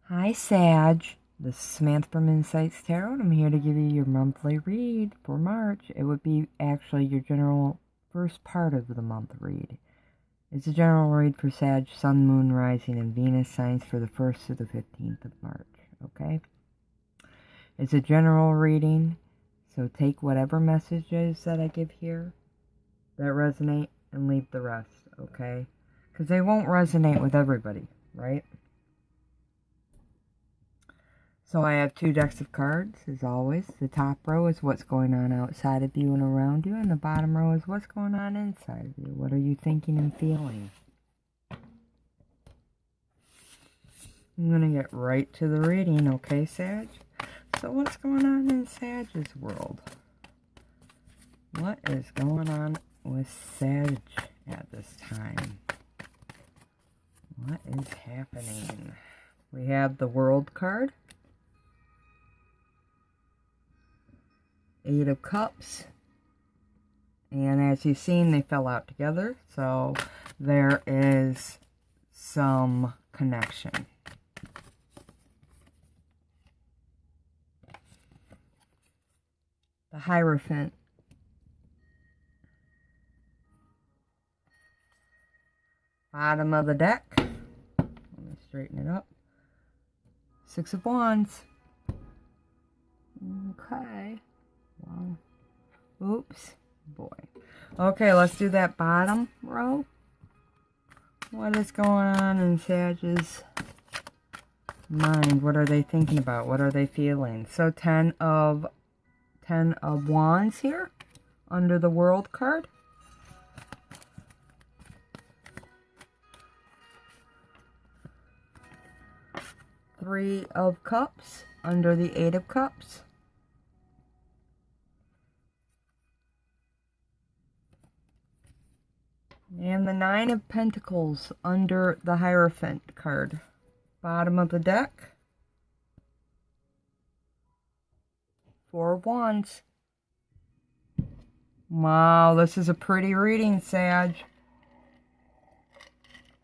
Hi, Sag. This is Samantha from Insights Tarot. I'm here to give you your monthly read for March. It would be actually your general first part of the month read. It's a general read for Sag, Sun, Moon, Rising, and Venus signs for the 1st to the 15th of March, okay? It's a general reading, so take whatever messages that I give here that resonate and leave the rest, okay? Because they won't resonate with everybody, right? So I have 2 decks of cards, as always. The top row is what's going on outside of you and around you, and the bottom row is what's going on inside of you. What are you thinking and feeling? I'm going to get right to the reading, okay, Sag? So what's going on in Sag's world? What is going on with Sag at this time? What is happening? We have the World card. 8 of Cups, and as you've seen, they fell out together, so there is some connection. The Hierophant. Bottom of the deck. Let me straighten it up. 6 of Wands. Okay. Well, oops, boy. Okay, let's do that bottom row. What is going on in Sag's mind? What are they thinking about? What are they feeling? So 10 of Wands here under the World card. Three of Cups under the 8 of Cups. And the 9 of Pentacles under the Hierophant card. Bottom of the deck. 4 of Wands. Wow, this is a pretty reading, Sag.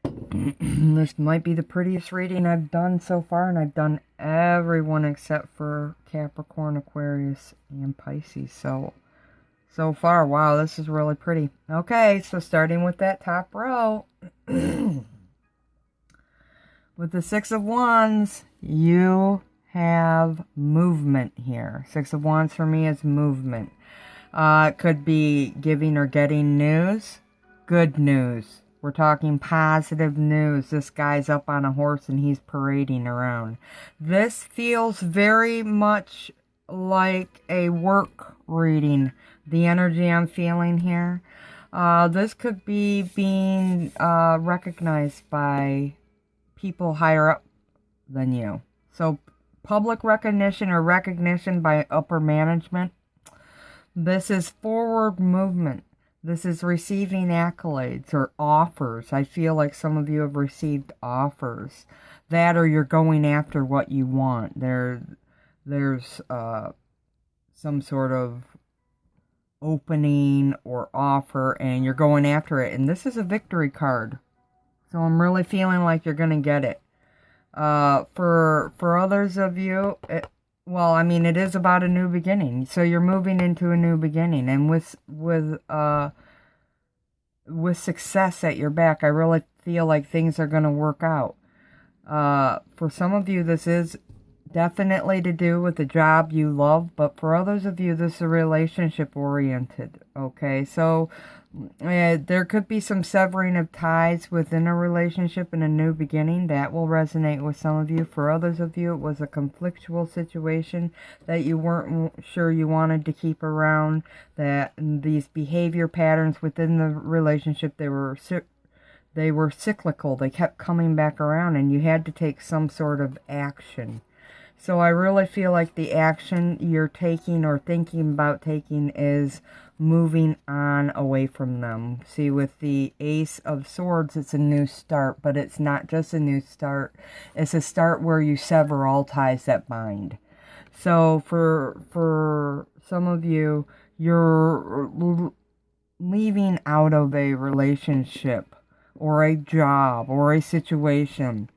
This might be the prettiest reading I've done so far, and I've done everyone except for Capricorn, Aquarius, and Pisces. So far, wow, this is really pretty. Okay, so starting with that top row. With the 6 of Wands, you have movement here. 6 of Wands for me is movement. It could be giving or getting news. Good news. We're talking positive news. This guy's up on a horse and he's parading around. This feels very much like a work reading. The energy I'm feeling here. This could be being recognized by people higher up than you. So public recognition or recognition by upper management. This is forward movement. This is receiving accolades or offers. I feel like some of you have received offers. That or you're going after what you want. There's some sort of opening or offer and you're going after it. And this is a victory card. So I'm really feeling like you're going to get it. For others of you, it is about a new beginning. So you're moving into a new beginning. And with success at your back, I really feel like things are going to work out. For some of you, this is definitely to do with the job you love, but for others of you, this is relationship oriented, okay? So there could be some severing of ties within a relationship and a new beginning. That will resonate with some of you. For others of you, it was a conflictual situation that you weren't sure you wanted to keep around, that these behavior patterns within the relationship, they were cyclical. They kept coming back around and you had to take some sort of action. So I really feel like the action you're taking or thinking about taking is moving on away from them. See, with the Ace of Swords, it's a new start, but it's not just a new start. It's a start where you sever all ties that bind. So for some of you, you're leaving out of a relationship or a job or a situation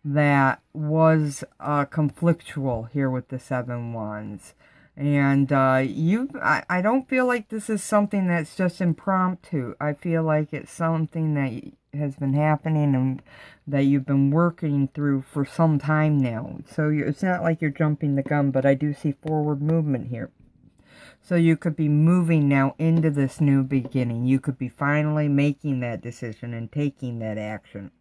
that was conflictual here with the 7 Wands. And I don't feel like this is something that's just impromptu. I feel like it's something that has been happening and that you've been working through for some time now. So it's not like you're jumping the gun, but I do see forward movement here. So you could be moving now into this new beginning. You could be finally making that decision and taking that action.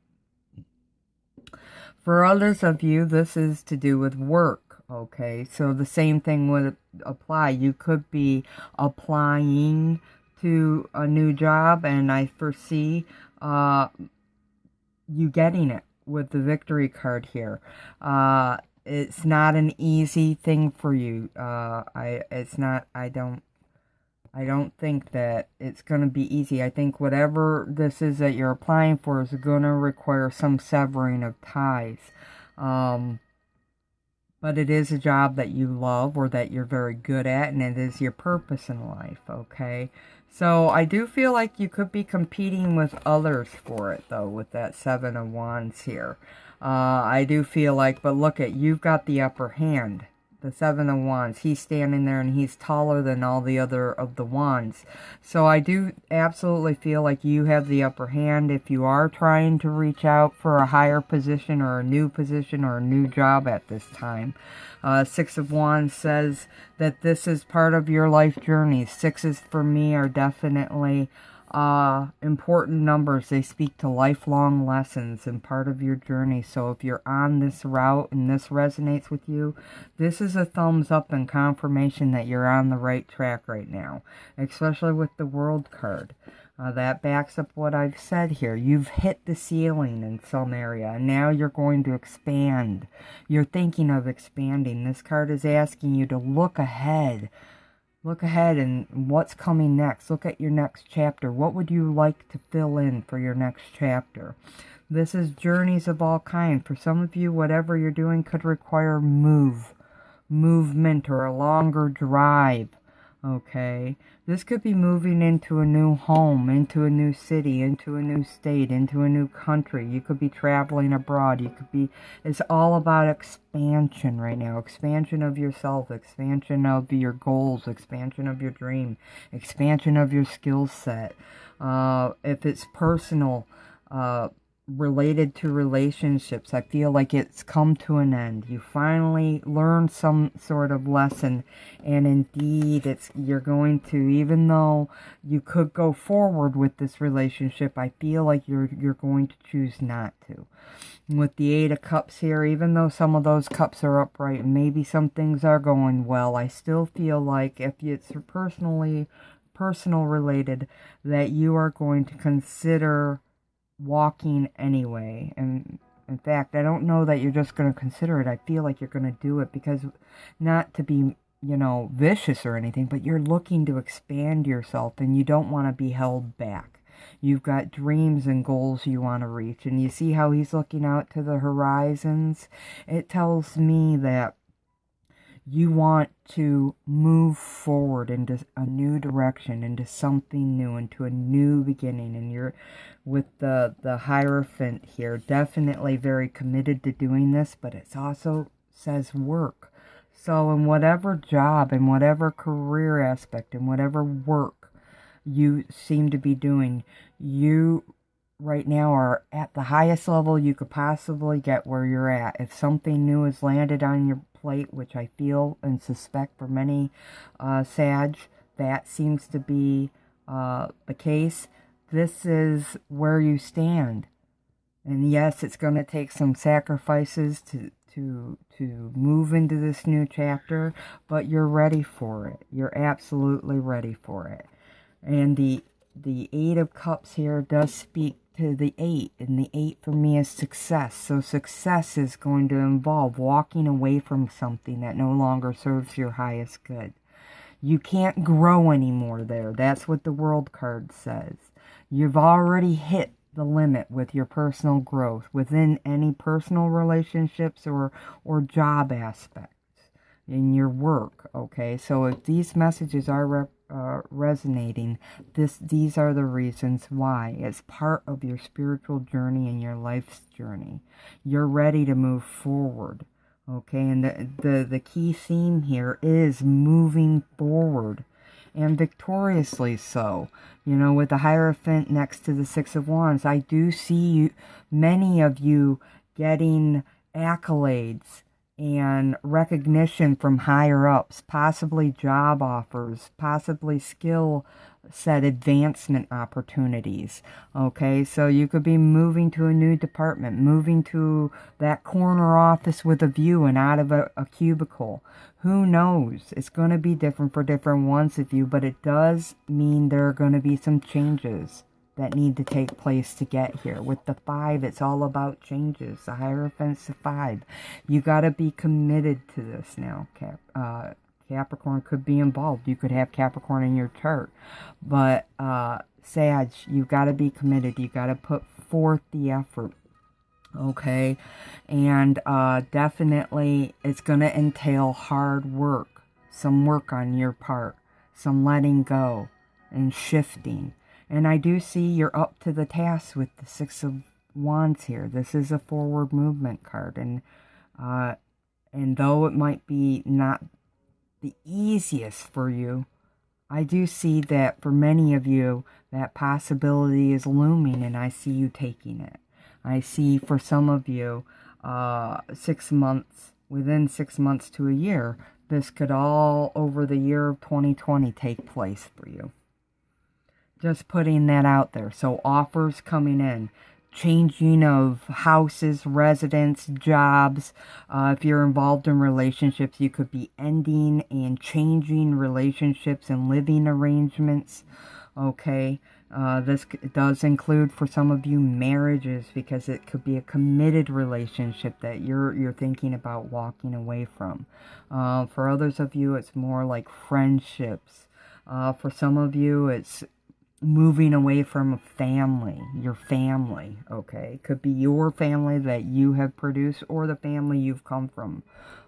For others of you, this is to do with work, okay? So the same thing would apply. You could be applying to a new job, and I foresee you getting it with the victory card here. It's not an easy thing for you. I don't think that it's going to be easy. I think whatever this is that you're applying for is going to require some severing of ties. But it is a job that you love or that you're very good at, and it is your purpose in life, okay? So I do feel like you could be competing with others for it, though, with that 7 of Wands here. I do feel like, but look at, you've got the upper hand. The 7 of Wands, he's standing there and he's taller than all the other of the Wands. So I do absolutely feel like you have the upper hand if you are trying to reach out for a higher position or a new job at this time. 6 of Wands says that this is part of your life journey. 6s for me are definitely important numbers. They speak to lifelong lessons and part of your journey. So if you're on this route and this resonates with you, this is a thumbs up and confirmation that you're on the right track right now, especially with the World card. That backs up what I've said here. You've hit the ceiling in some area, and now you're going to expand. You're thinking of expanding. This card is asking you to look ahead. Look ahead and what's coming next. Look at your next chapter. What would you like to fill in for your next chapter? This is journeys of all kinds. For some of you, whatever you're doing could require movement or a longer drive. Okay, this could be moving into a new home, into a new city, into a new state, into a new country. You could be traveling abroad. You could be, it's all about expansion right now. Expansion of yourself, expansion of your goals, expansion of your dream, expansion of your skill set. If it's personal, related to relationships, I feel like it's come to an end. You finally learned some sort of lesson, and indeed you're going to, even though you could go forward with this relationship, I feel like you're going to choose not to. With the 8 of Cups here, even though some of those cups are upright and maybe some things are going well, I still feel like if it's personal related, that you are going to consider walking anyway. And in fact, I don't know that you're just going to consider it. I feel like you're going to do it, because not to be, vicious or anything, but you're looking to expand yourself and you don't want to be held back. You've got dreams and goals you want to reach, and you see how he's looking out to the horizons. It tells me that you want to move forward into a new direction, into something new, into a new beginning. And you're, with the Hierophant here, definitely very committed to doing this, but it also says work. So in whatever job, in whatever career aspect, in whatever work you seem to be doing, you right now are at the highest level you could possibly get where you're at. If something new has landed on your plate, which I feel and suspect for many Sag, that seems to be the case. This is where you stand. And yes, it's going to take some sacrifices to move into this new chapter, but you're ready for it. You're absolutely ready for it. And the 8 of Cups here does speak to the 8, and the 8 for me is success. So success is going to involve walking away from something that no longer serves your highest good. You can't grow anymore there. That's what the World card says. You've already hit the limit with your personal growth within any personal relationships or job aspects in your work. Okay, so if these messages are resonating, these are the reasons why. It's part of your spiritual journey and your life's journey. You're ready to move forward. Okay, and the key theme here is moving forward, and victoriously so. You know, with the Hierophant next to the Six of Wands, I do see many of you getting accolades and recognition from higher ups, possibly job offers, possibly skill set advancement opportunities. Okay, so you could be moving to a new department, moving to that corner office with a view and out of a cubicle. Who knows? It's going to be different for different ones of you, but it does mean there are going to be some changes that need to take place to get here. With the 5, it's all about changes. The Hierophant's the 5. You got to be committed to this now. Capricorn could be involved. You could have Capricorn in your chart. But Sag, you got to be committed. You got to put forth the effort. Okay? And definitely it's going to entail hard work. Some work on your part. Some letting go and shifting. And I do see you're up to the task with the Six of Wands here. This is a forward movement card. And though it might be not the easiest for you, I do see that for many of you, that possibility is looming, and I see you taking it. I see for some of you, 6 months, within 6 months to a year, this could all over the year of 2020 take place for you. Just putting that out there. So offers coming in, changing of houses, residence, jobs. If you're involved in relationships, you could be ending and changing relationships and living arrangements. Okay. This does include for some of you marriages, because it could be a committed relationship that you're thinking about walking away from. For others of you, it's more like friendships. For some of you, it's moving away from a family, your family, okay? Could be your family that you have produced or the family you've come from,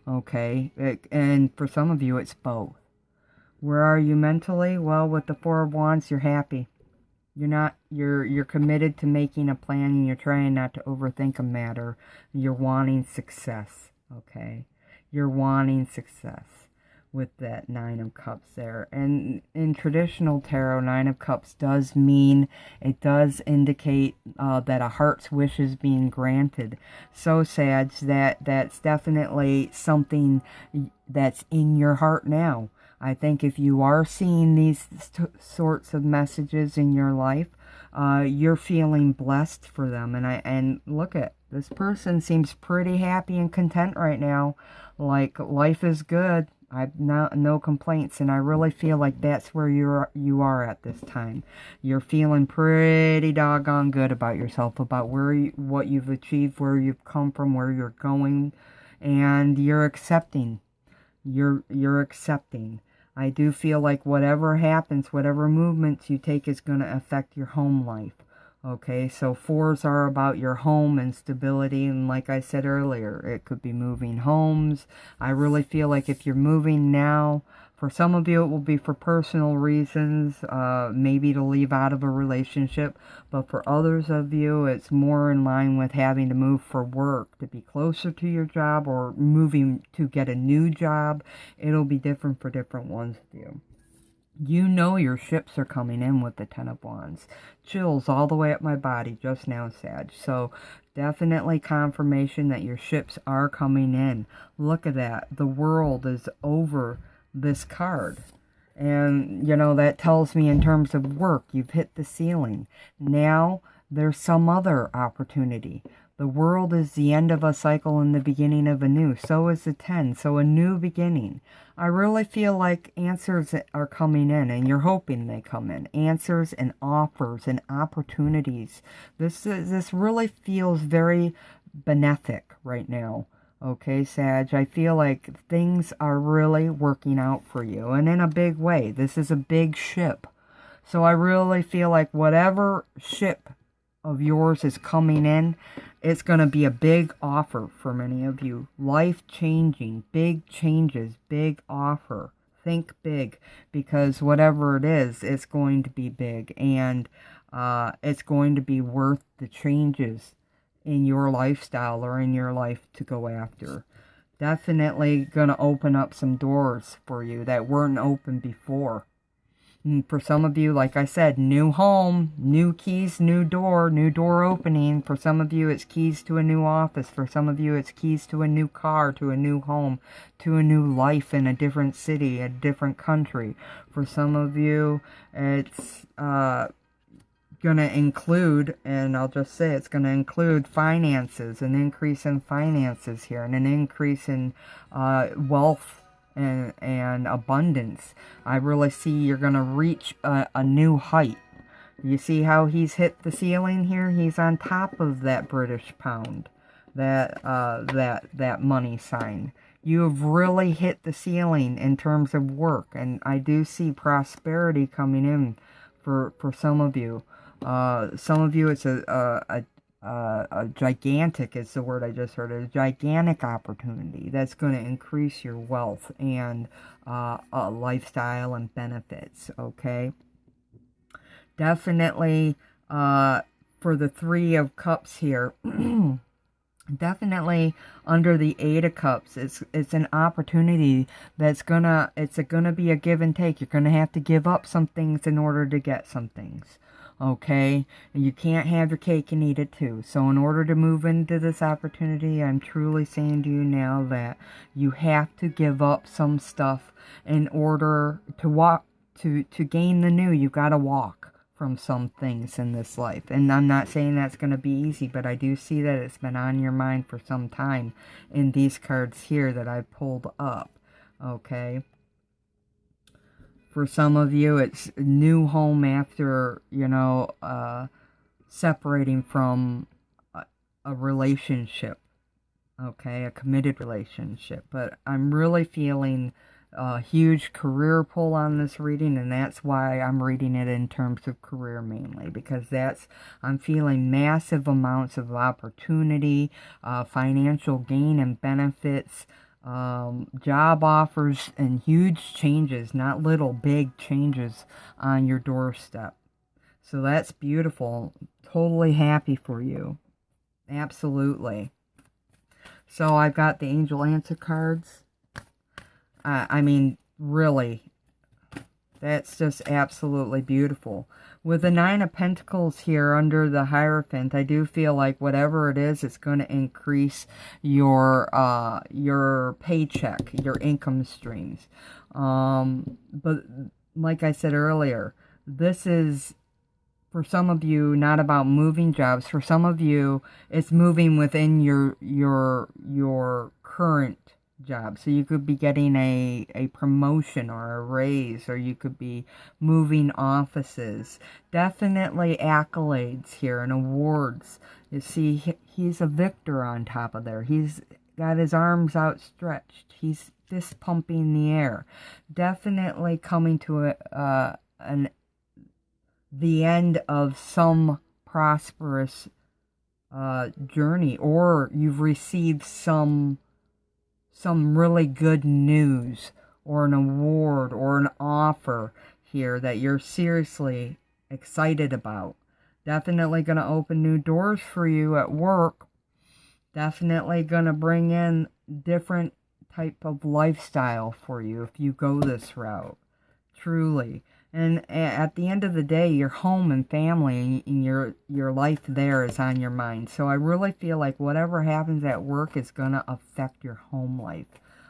okay? And for some of you, it's both. Where are you mentally? Well, with the 4 of Wands, you're happy. You're committed to making a plan, and you're trying not to overthink a matter. You're wanting success, okay? You're wanting success with that 9 of Cups there. And in traditional tarot, 9 of Cups does mean, it does indicate that a heart's wish is being granted. So, Sag, that's definitely something that's in your heart now. I think if you are seeing these sorts of messages in your life, you're feeling blessed for them. And look at this person seems pretty happy and content right now. Like, life is good. I've no complaints, and I really feel like that's where you are at this time. You're feeling pretty doggone good about yourself, about what you've achieved, where you've come from, where you're going, and you're accepting. You're accepting. I do feel like whatever happens, whatever movements you take is going to affect your home life. Okay, so 4s are about your home and stability, and like I said earlier, it could be moving homes. I really feel like if you're moving now, for some of you it will be for personal reasons, maybe to leave out of a relationship, but for others of you, it's more in line with having to move for work, to be closer to your job, or moving to get a new job. It'll be different for different ones of you. You know your ships are coming in with the 10 of Wands. Chills all the way up my body just now, Sag. So definitely confirmation that your ships are coming in. Look at that. The world is over this card. And, you know, that tells me in terms of work, you've hit the ceiling. Now there's some other opportunity. The world is the end of a cycle and the beginning of a new. So is the 10. So a new beginning. I really feel like answers are coming in, and you're hoping they come in. Answers and offers and opportunities. This really feels very benefic right now. Okay, Sag, I feel like things are really working out for you, and in a big way. This is a big ship. So I really feel like whatever ship of yours is coming in, it's going to be a big offer for many of you. Life-changing, big changes, big offer Think big, because whatever it is, it's going to be big, and it's going to be worth the changes in your lifestyle or in your life to go after. Definitely going to open up some doors for you that weren't open before. And for some of you, like I said, new home, new keys, new door opening. For some of you, it's keys to a new office. For some of you, it's keys to a new car, to a new home, to a new life in a different city, a different country. For some of you, it's going to include, and I'll just say it's going to include finances, an increase in finances here, and an increase in wealth and abundance. I really see you're going to reach a new height. You see how he's hit the ceiling here? He's on top of that British pound, that money sign. You have really hit the ceiling in terms of work, and I do see prosperity coming in for some of you. Some of you, it's a gigantic is the word I just heard. A gigantic opportunity that's going to increase your wealth and lifestyle and benefits. Okay, definitely for the Three of Cups here. Definitely under the Eight of Cups, it's an opportunity that's gonna be a give and take. You're gonna have to give up some things in order to get some things. Okay, and you can't have your cake and eat it too. So in order to move into this opportunity, I'm truly saying to you now that you have to give up some stuff in order to walk, to gain the new. You've got to walk from some things in this life. And I'm not saying that's going to be easy, but I do see that it's been on your mind for some time in these cards here that I pulled up. Okay. For some of you, it's new home after, separating from a relationship, okay, a committed relationship. But I'm really feeling a huge career pull on this reading, and that's why I'm reading it in terms of career mainly, because I'm feeling massive amounts of opportunity, financial gain and benefits, job offers, and huge changes, not little, big changes on your doorstep. So that's beautiful. Totally happy for you. Absolutely. So I've got the angel answer cards. I mean, really, that's just absolutely beautiful. With the Nine of Pentacles here under the Hierophant, I do feel like whatever it is, it's going to increase your paycheck, your income streams. But like I said earlier, this is, for some of you, not about moving jobs. For some of you, it's moving within your current job. So you could be getting a promotion or a raise, or you could be moving offices. Definitely accolades here and awards. You see, he's a victor on top of there. He's got his arms outstretched. He's fist pumping the air. Definitely coming to the end of some prosperous journey, or you've received some really good news, or an award, or an offer here that you're seriously excited about. Definitely going to open new doors for you at work. Definitely going to bring in different type of lifestyle for you if you go this route. Truly. And at the end of the day, your home and family and your life there is on your mind. So I really feel like whatever happens at work is going to affect your home life,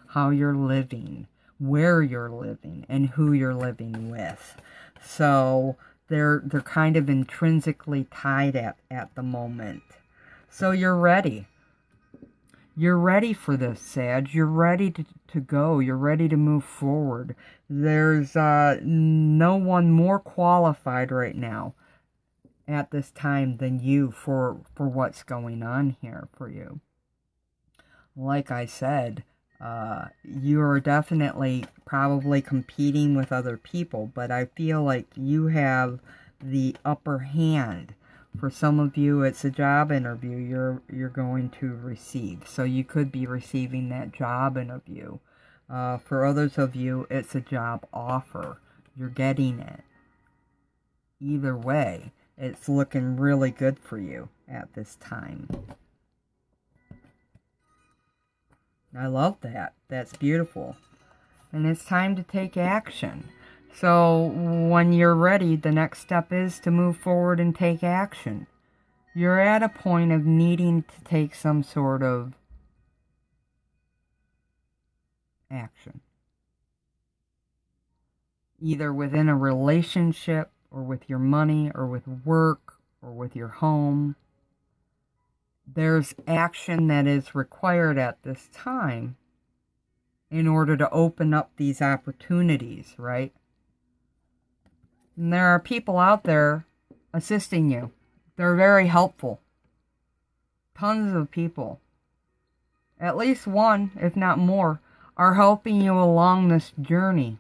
how you're living, where you're living, and who you're living with. So they're kind of intrinsically tied at the moment. So you're ready. You're ready for this, Sag. You're ready to go. You're ready to move forward. There's no one more qualified right now at this time than you for what's going on here for you. Like I said, you are definitely probably competing with other people, but I feel like you have the upper hand. For some of you, it's a job interview you're going to receive. So you could be receiving that job interview. For others of you, it's a job offer. You're getting it. Either way, it's looking really good for you at this time. I love that. That's beautiful. And it's time to take action. So when you're ready, the next step is to move forward and take action. You're at a point of needing to take some sort of action. Either within a relationship, or with your money, or with work, or with your home. There's action that is required at this time in order to open up these opportunities, right? And there are people out there assisting you. They're very helpful. Tons of people, at least one, if not more, are helping you along this journey.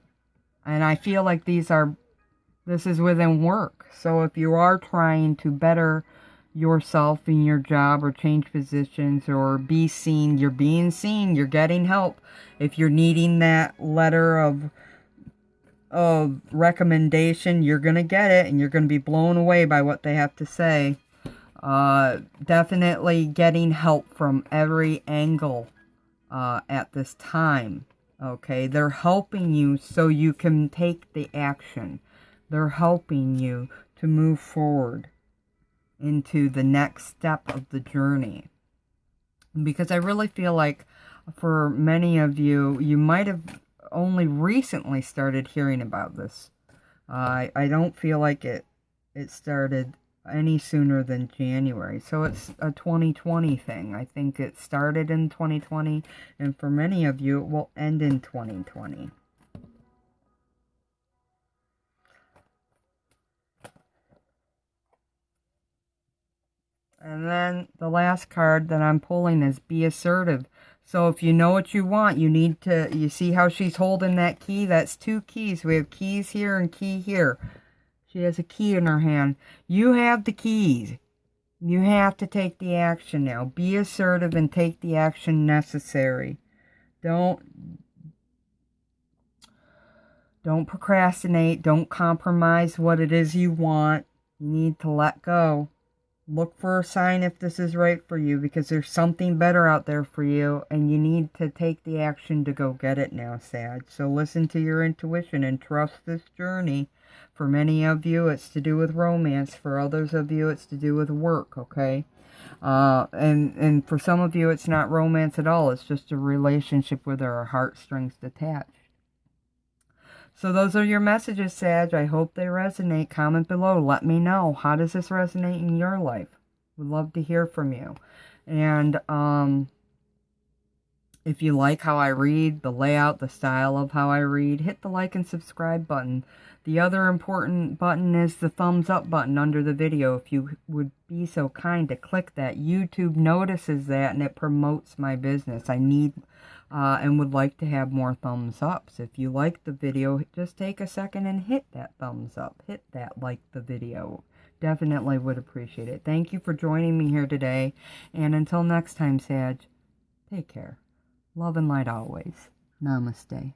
And I feel like this is within work. So if you are trying to better yourself in your job or change positions or be seen, you're being seen, you're getting help. If you're needing that letter of recommendation, you're going to get it, and you're going to be blown away by what they have to say. Definitely getting help from every angle at this time. Okay, they're helping you so you can take the action. They're helping you to move forward into the next step of the journey. Because I really feel like for many of you, you might have only recently started hearing about this. I don't feel like it started any sooner than January. So it's a 2020 thing. I think it started in 2020, and for many of you, it will end in 2020. And then the last card that I'm pulling is be assertive. So if you know what you want, you see how she's holding that key? That's two keys. We have keys here and key here. She has a key in her hand. You have the keys. You have to take the action now. Be assertive and take the action necessary. Don't procrastinate. Don't compromise what it is you want. You need to let go. Look for a sign if this is right for you, because there's something better out there for you, and you need to take the action to go get it now, Sag. So listen to your intuition and trust this journey. For many of you, it's to do with romance. For others of you, it's to do with work, okay? And for some of you, it's not romance at all. It's just a relationship where there are heartstrings detached. So those are your messages, Sag. I hope they resonate. Comment below. Let me know. How does this resonate in your life? Would love to hear from you. And if you like how I read, the layout, the style of how I read, hit the like and subscribe button. The other important button is the thumbs up button under the video. If you would be so kind to click that. YouTube notices that, and it promotes my business. I need and would like to have more thumbs ups. If you like the video, just take a second and hit that thumbs up. Hit that like the video. Definitely would appreciate it. Thank you for joining me here today. And until next time, Sag, take care. Love and light always. Namaste.